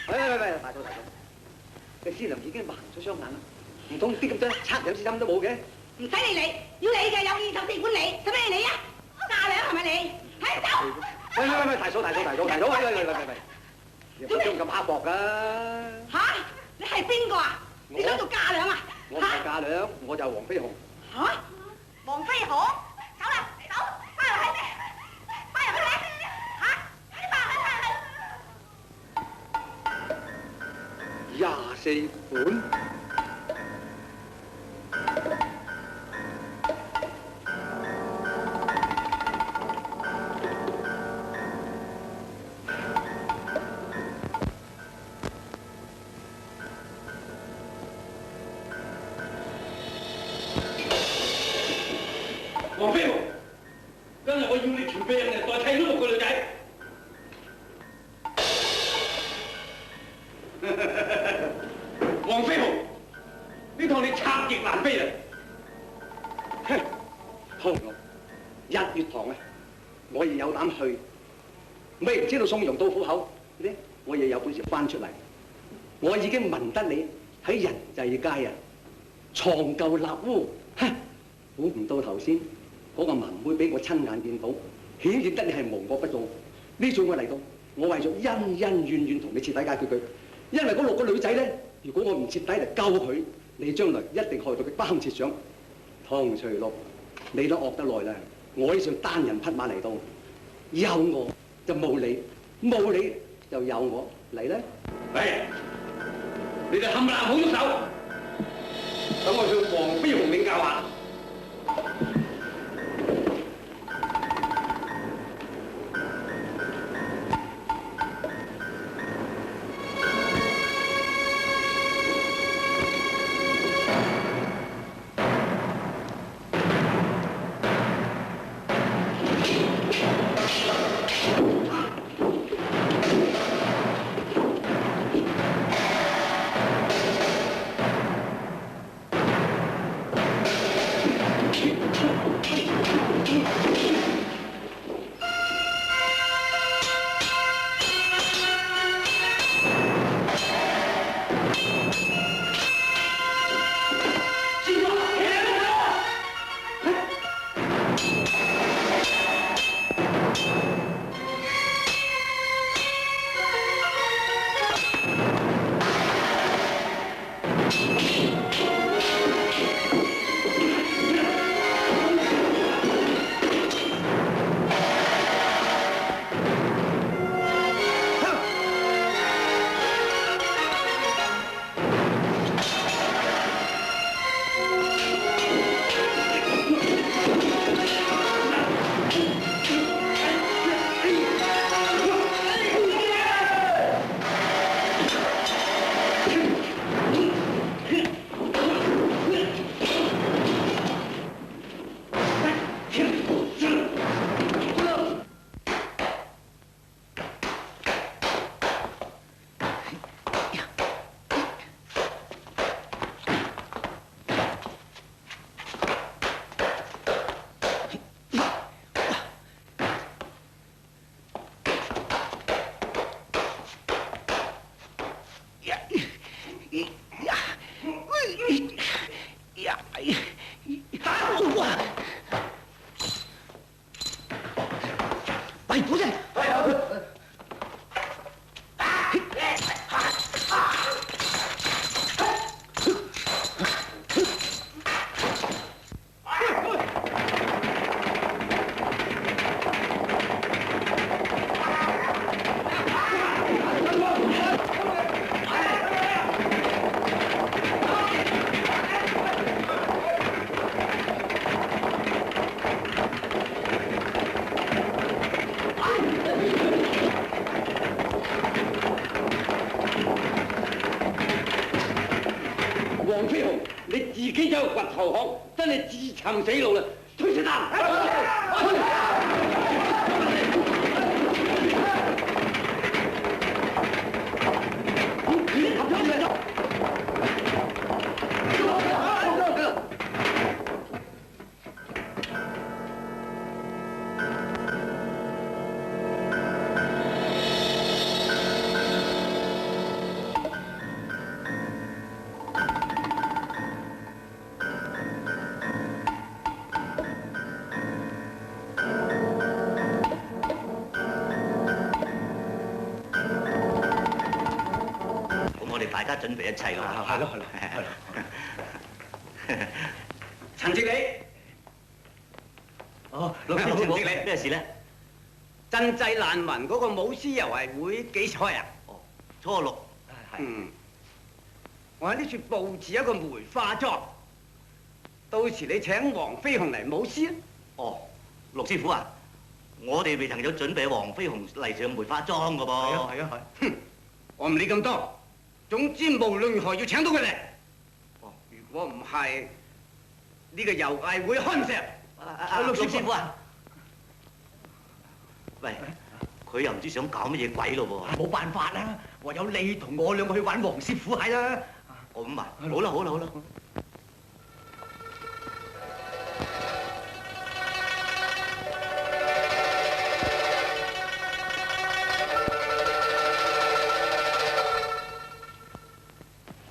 喂，大嫂，個師娘已經盲咗雙眼啦，唔通啲咁多惻隱之心都冇嘅？唔使你理，要理嘅有二頭先管理，使咩理啊？嫁娘係咪你？係走！喂，大嫂，喂，你唔好咁刻薄噶。嚇！你係邊個啊？你想做嫁娘啊？我唔係嫁娘，我就係黃飛鴻。嚇！黃飛鴻，走啦，走，翻入去，翻入去咧！嚇！快啲翻入去！ 24款。黃飛鴻，今日我要你條命嚟代替呢6個女仔。黃飛鴻，呢趟你策翼難飛啦！唐老日月堂啊，我亦有膽去，未唔知道送羊到虎口咧，我亦有本事翻出嚟。我已經聞得你喺人際街啊藏舊立污，估唔到頭先嗰個文妹俾我親眼見到，顯現得你係無惡不作。呢次我嚟到，我為咗恩恩怨怨同你徹底解決佢，因為嗰6個女仔咧，如果我唔徹底嚟救佢，你將來一定害到佢不堪設想。湯翠綠，你都惡得耐啦！我呢上單人匹馬嚟到，有我就冇你，冇你就有我，嚟啦！嚟，你哋冚唪唥唔好喐手，等我向黃飛鴻領教下。喂，保證。黃飛鴻，你自己走去掘頭殼，真係自尋死路啦！退出單。大家準備一切啦，係咯。陳直理，哦，陸師傅，咩事咧？賑濟難民嗰個舞獅遊藝會幾時開啊？哦，初6。我喺呢處佈置一個梅花樁，到時你請黃飛鴻嚟舞獅啊？哦，陸師傅啊，我哋未曾有準備黃飛鴻嚟上梅花樁噶噃。係啊。哼，我唔理咁多。總之無論如何要請到佢嚟。哦，如果唔係呢個遊藝會看石。陸師傅啊！喂，佢又唔知想搞乜嘢鬼咯喎！冇辦法啦，唯有你同我兩個去玩黃師傅係啦。咁啊，好啦好啦好啦。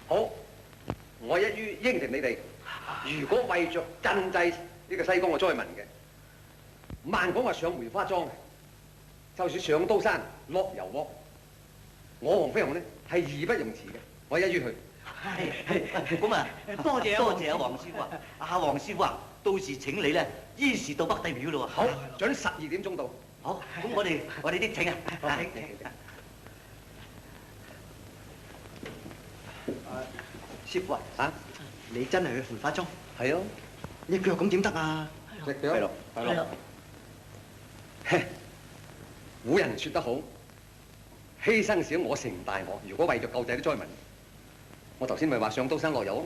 好，我一於應承你哋，如果為着賑濟呢個西江嘅災民嘅，萬講話上梅花莊，就算上刀山落油鍋，我黃飛鴻呢係義不容辭嘅，我一於去。咁啊，多謝啊，黃師傅啊！黃師傅啊，到時請你咧，依時到北帝廟咯喎。好，準12點鐘到。好，咁我哋啲請啊。師傅啊，你真係去梅花莊？係咯，你腳咁點得啊？隻腳係咯，係咯。古人説得好，犧牲小我成大我。如果為着救濟啲災民，我頭先咪話上刀山落油，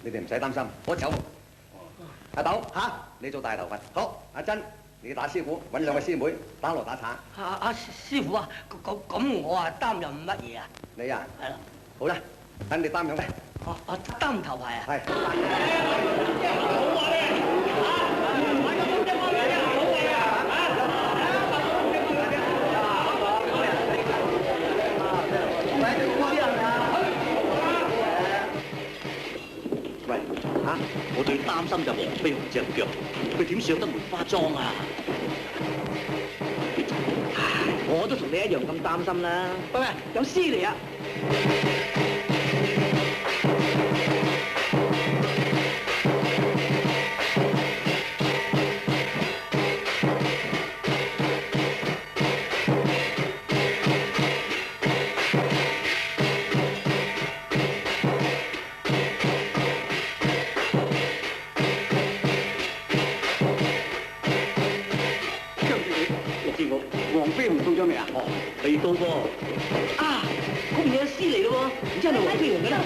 你哋唔使擔心，我走。阿豆嚇，你做大頭佛。好，阿珍你打師傅，揾2位師妹打鑼打茶。阿師傅啊，咁我啊擔任乜嘢啊？你啊，係啦。好啦，等你擔任。我擔頭牌啊。係。喂，我最擔心就黃飛鴻隻腳，佢點上得梅花莊啊？我都同你一樣咁擔心啦。喂，有詩嚟啊！未到噃，啊，嗰邊有詩嚟咯喎，唔知係咪黃飛鴻嘅啦？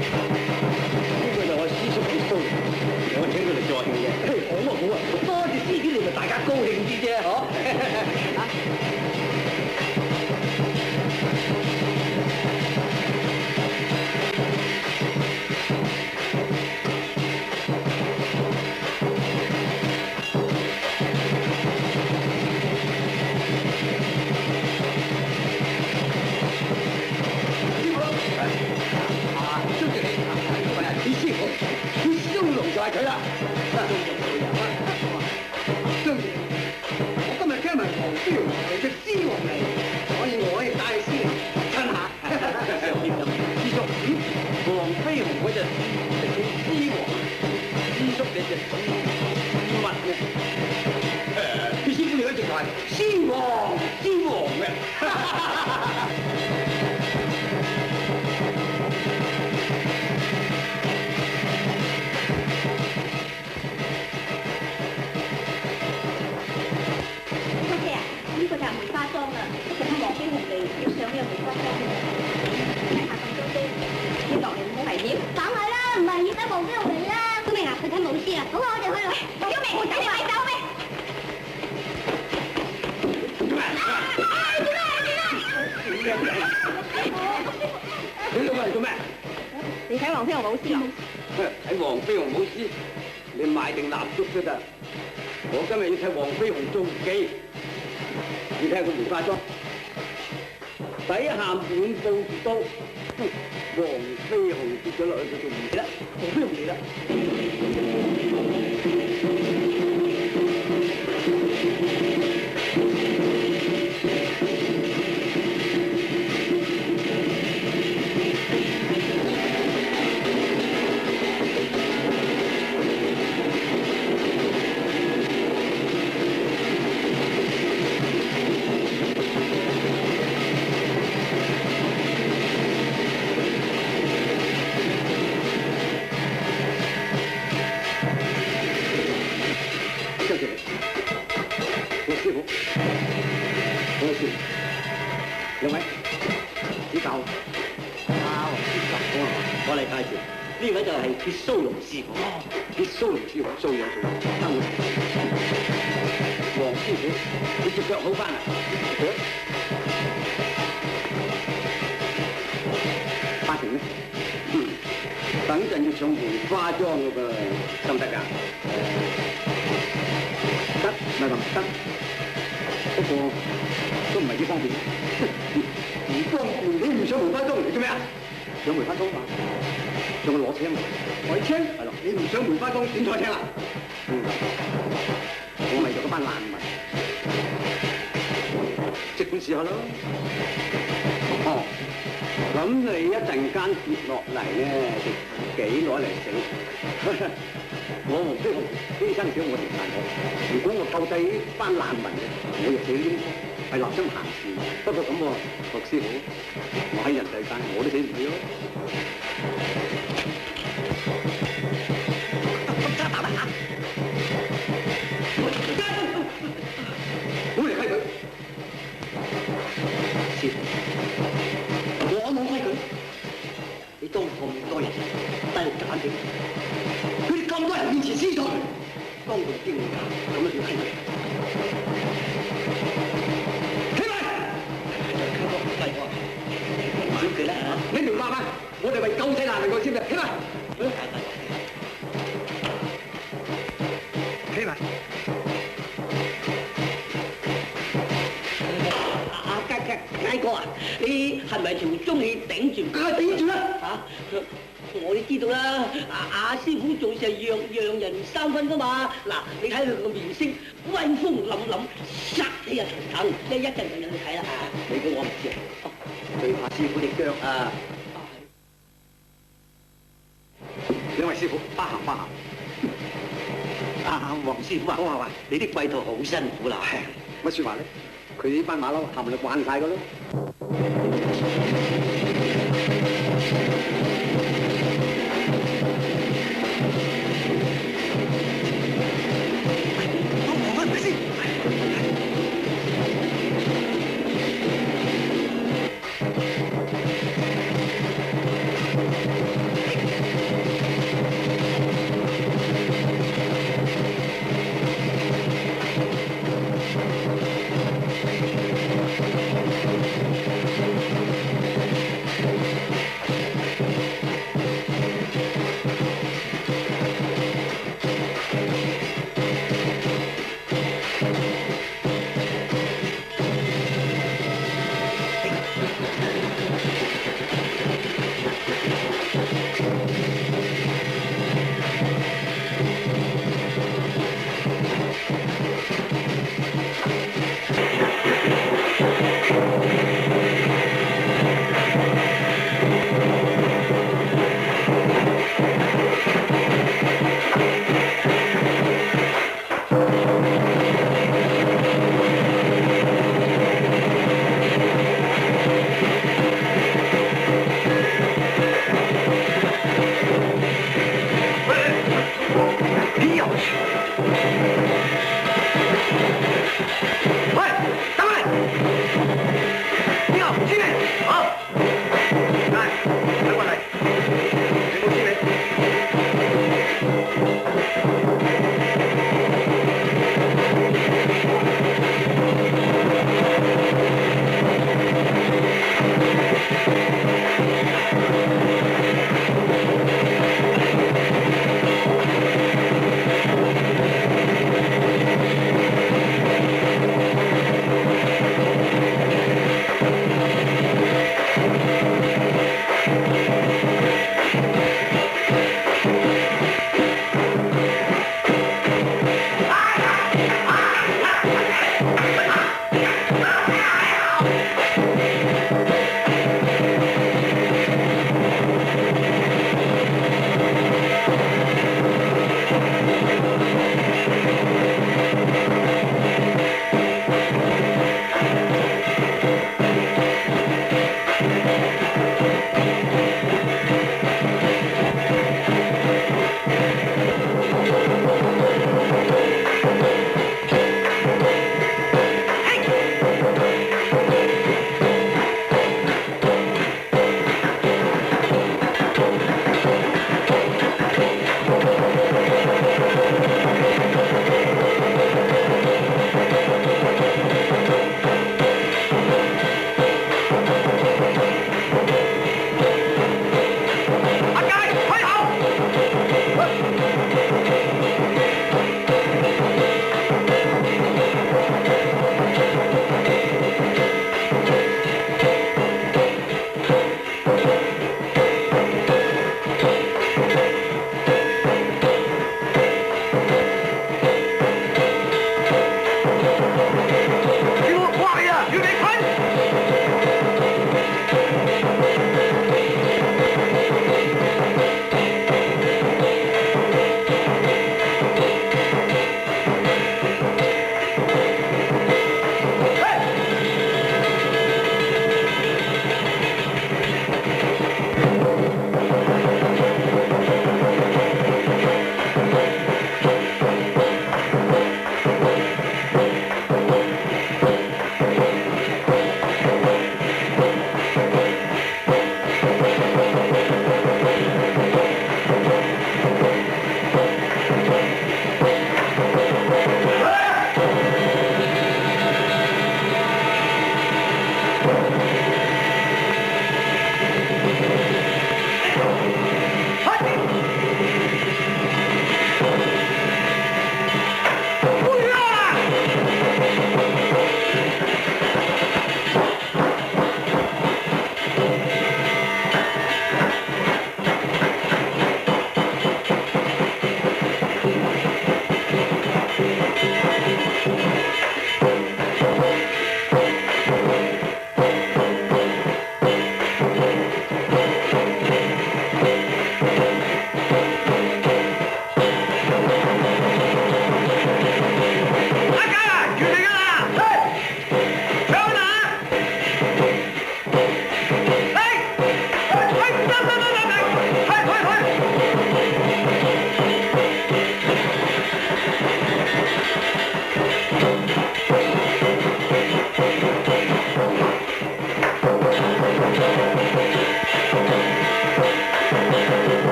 呢個就我師叔傑蘇，我請佢嚟助興嘅。好啊好啊，多謝師兄，你咪大家高興啲啫，嗬。佢啦，張爺，我今日聽聞黃飛鴻係隻獅王嚟，所以我可以帶獅嚟親下。師叔，黃飛鴻嗰隻獅王，師叔你隻乜嘅？師傅你嗰隻就係獅王嘅。好啊，我哋去啦！小明，我走咪走咩？你兩個嚟做咩？你睇黃飛鴻舞獅啊？睇黃飛鴻舞獅，你買定蠟燭都得。我今日要睇黃飛鴻做戲，你睇下個梅花莊，底下滿布刀，黃飛鴻跌咗落去，佢就唔嚟啦。黃飛鴻嚟啦！紹，呢位就係鐵蘇龍師傅。鐵蘇龍師傅，素養。黃師傅，你隻腳好翻啦？八成咧？等陣要上梅花樁㗎噃，得唔得㗎？得，咪話唔得？不過都唔係幾方便。唔方便，你唔上梅花樁嚟做咩啊？上梅花樁嘛，仲要攞青嘛？攞青係咯，你唔上梅花樁點採青啊？我咪就嗰班難民，即管試下咯。哦，咁你一陣間跌落嚟咧，就自己攞嚟死。我無非犧牲咗我條大學，如果我救濟呢班難民嘅，我亦死應該係立心行事。不過咁喎，陸師傅，我喺人世間我都死唔去咯。好嚟規矩，師傅，我冇規矩。你當咁多人低人揀點？佢哋咁多人面前撕咗佢，當眾驚訝，咁樣叫規矩？起嚟！小佢啦嚇，你明白嗎？我哋為救濟難民個先嘅，起嚟！起嚟！佳哥啊，你係咪條中氣頂住？梗係頂住啦！嚇，我哋知道啦。阿師傅做事係讓人三分噶嘛。嗱，你睇佢個面色威風凜凜，殺氣啊騰騰，一陣就引你睇啦嚇。你估我唔知啊？最怕師傅隻腳啊！兩位師傅，花行花行。黃師傅啊，我話你啲貴徒好辛苦啦。乜説話咧？佢呢班馬騮冚唪唥慣曬㗎咯。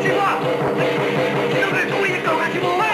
師傅啊！知道佢哋衝你隻腳㗎，師傅啊！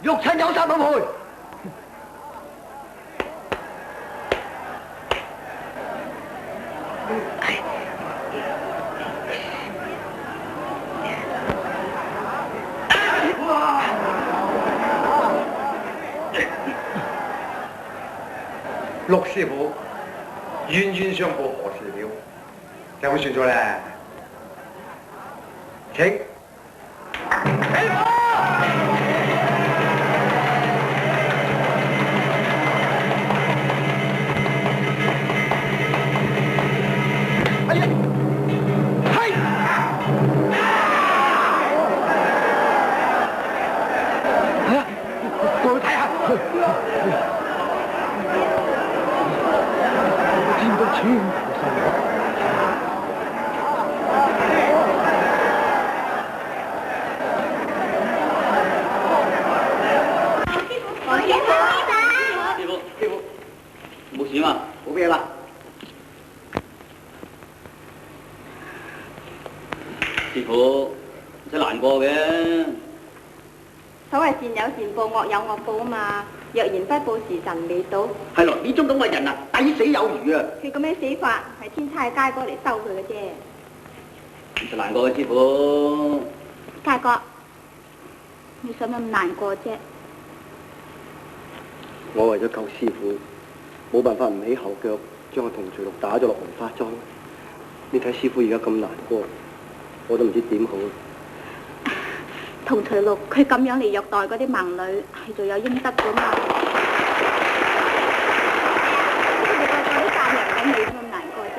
玉親有殺冇賠。陸師傅冤冤相報何時了？有冇算咗咧？請。師傅唔使難過嘅。所謂善有善報，惡有惡報啊嘛。若然不報，時辰未到。係咯，呢種咁嘅人啊，抵死有餘啊！佢咁樣死法，係天差嘅街哥嚟收佢嘅啫。唔使難過嘅師傅。大哥，你使乜咁難過啫？我為咗救師傅，冇辦法唔起後腳，將個同隨六打咗落紅花莊。你睇師傅而家咁難過，我都唔知點好。同隨六佢咁樣嚟虐待嗰啲盲女，係罪有應得噶嘛？佢哋個個都嫁人咁，你咁難過啫？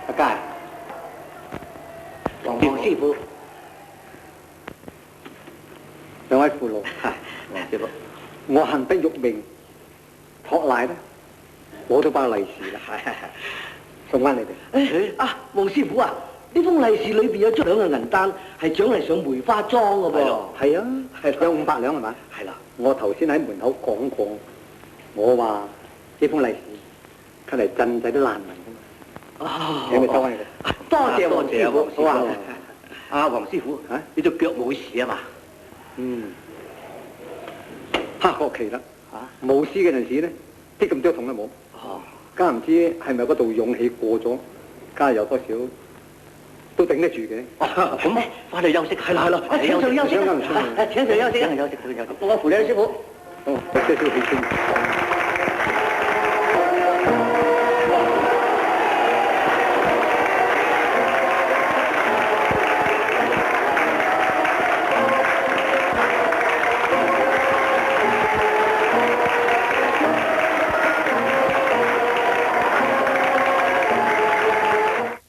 阿佳，黃師傅，兩位父老，黃師傅，我幸得玉命，托賴咧，攞到包利是啦，送翻你哋。啊，黃師傅啊！呢封利是裏邊有2兩嘅銀單，係獎勵上梅花莊嘅噃。係啊，有500兩係嘛？係啦。我頭先喺門口講過，我話呢封利是，出嚟賑濟啲難民㗎嘛。哦，請佢收翻嚟。多謝黃師傅。好啊。阿黃師傅，你隻腳冇事啊嘛？黑國旗啦。冇事嘅陣時咧，啲咁多痛都冇。哦。家唔知係咪嗰度勇氣過咗，家有多少？都頂得住嘅。咁翻去休息。係啦，請上休息。請上休息啊！休息。我扶你師傅。哦，多謝師傅。